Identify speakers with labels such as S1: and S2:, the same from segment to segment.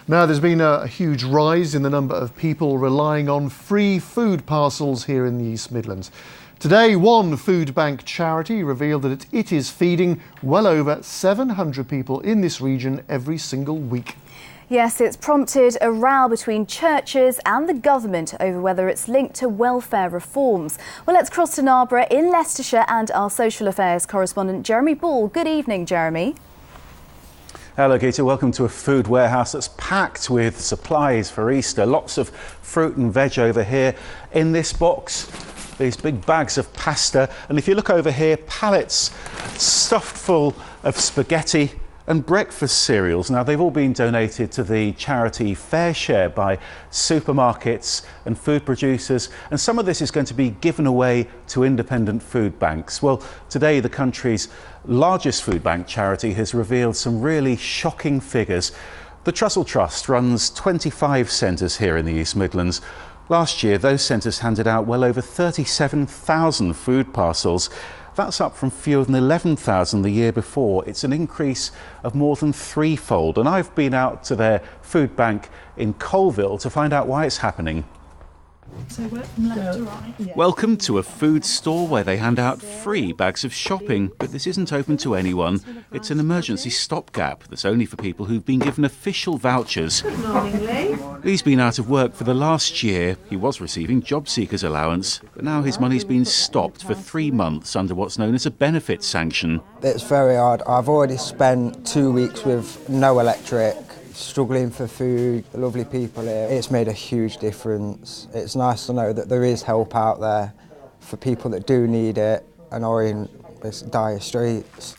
S1: Now, there's been a huge rise in the number of people relying on free food parcels here in the East Midlands. Today, one food bank charity revealed that it is feeding well over 700 people in this region every single week.
S2: Yes, it's prompted a row between churches and the government over whether it's linked to welfare reforms. Well, let's cross to Narborough in Leicestershire and our social affairs correspondent Jeremy Ball. Good evening, Jeremy.
S3: Hello, Gita. Welcome to a food warehouse that's packed with supplies for Easter. Lots of fruit and veg over here. In this box, these big bags of pasta. And if you look over here, pallets stuffed full of spaghetti and breakfast cereals. Now, they've all been donated to the charity FareShare by supermarkets and food producers, and some of this is going to be given away to independent food banks. Well, today the country's largest food bank charity has revealed some really shocking figures. The Trussell Trust runs 25 centres here in the East Midlands. Last year, those centres handed out well over 37,000 food parcels. That's up from fewer than 11,000 the year before. It's an increase of more than threefold. And I've been out to their food bank in Colville to find out why it's happening.
S4: So work from left to right. Yeah.
S3: Welcome to a food store where they hand out free bags of shopping, but this isn't open to anyone. It's an emergency stopgap that's only for people who've been given official vouchers.
S4: Good morning, Lee.
S3: Lee's been out of work for the last year. He was receiving job seekers allowance, but now his money's been stopped for 3 months under what's known as a benefit sanction.
S5: It's very hard. I've already spent 2 weeks with no electric, struggling for food, lovely people here. It's made a huge difference. It's nice to know that there is help out there for people that do need it and are in this dire straits.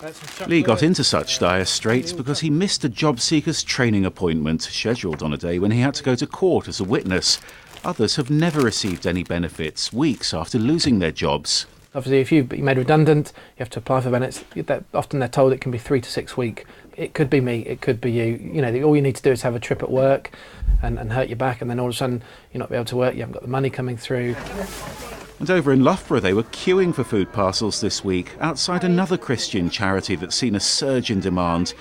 S3: Lee got into such dire straits because he missed a job seekers training appointment scheduled on a day when he had to go to court as a witness. Others have never received any benefits weeks after losing their jobs.
S6: Obviously, if you're made redundant, you have to apply for benefits. Often they're told it can be 3 to 6 weeks. It could be me, it could be you. You know, all you need to do is have a trip at work and hurt your back, and then all of a sudden you're not be able to work, you haven't got the money coming through.
S3: And over in Loughborough, they were queuing for food parcels this week outside another Christian charity that's seen a surge in demand.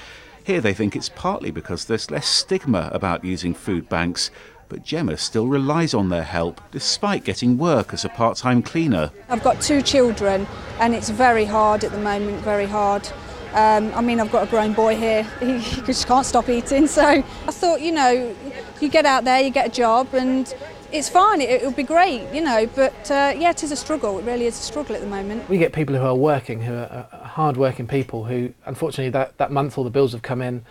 S3: Here they think it's partly because there's less stigma about using food banks. But Gemma still relies on their help, despite getting work as a part-time cleaner.
S7: I've got 2 children and it's very hard at the moment, very hard. I've got a grown boy here, he just can't stop eating, so I thought, you get out there, you get a job and it's fine, it'll be great, but it is a struggle, it really is a struggle at the moment.
S6: We get people who are working, who are hard-working people who, unfortunately, that month all the bills have come in,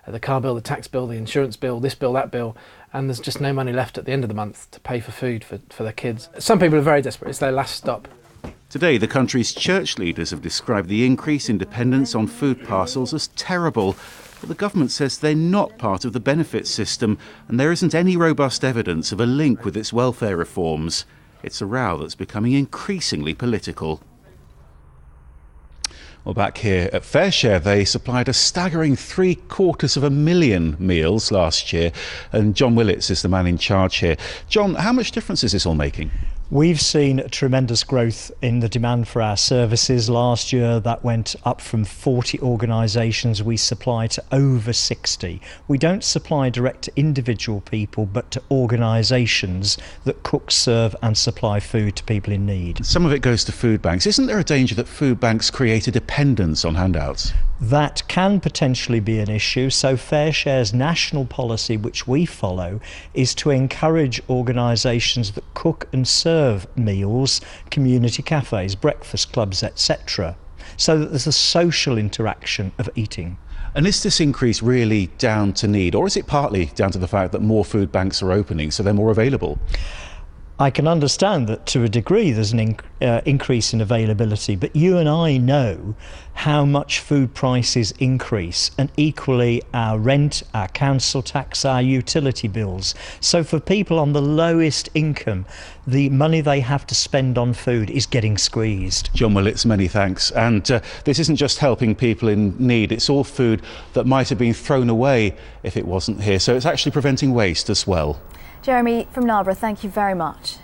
S6: the car bill, the tax bill, the insurance bill, this bill, that bill, and there's just no money left at the end of the month to pay for food for their kids. Some people are very desperate, it's their last stop.
S3: Today, the country's church leaders have described the increase in dependence on food parcels as terrible, but the government says they're not part of the benefit system and there isn't any robust evidence of a link with its welfare reforms. It's a row that's becoming increasingly political. Well, back here at FareShare, they supplied a staggering 750,000 meals last year, and John Willits is the man in charge here. John, how much difference is this all making?
S8: We've seen tremendous growth in the demand for our services. Last year that went up from 40 organisations we supply to over 60. We don't supply direct to individual people but to organisations that cook, serve and supply food to people in need.
S3: Some of it goes to food banks. Isn't there a danger that food banks create a dependence on handouts?
S8: That can potentially be an issue, so FareShare's national policy, which we follow, is to encourage organisations that cook and serve meals, community cafes, breakfast clubs, etc., so that there's a social interaction of eating.
S3: And is this increase really down to need, or is it partly down to the fact that more food banks are opening, so they're more available?
S8: I can understand that to a degree there's an increase in availability, but you and I know how much food prices increase, and equally our rent, our council tax, our utility bills. So for people on the lowest income, the money they have to spend on food is getting squeezed.
S3: John Willits, many thanks. And this isn't just helping people in need, it's all food that might have been thrown away if it wasn't here. So it's actually preventing waste as well.
S2: Jeremy from Narborough, thank you very much.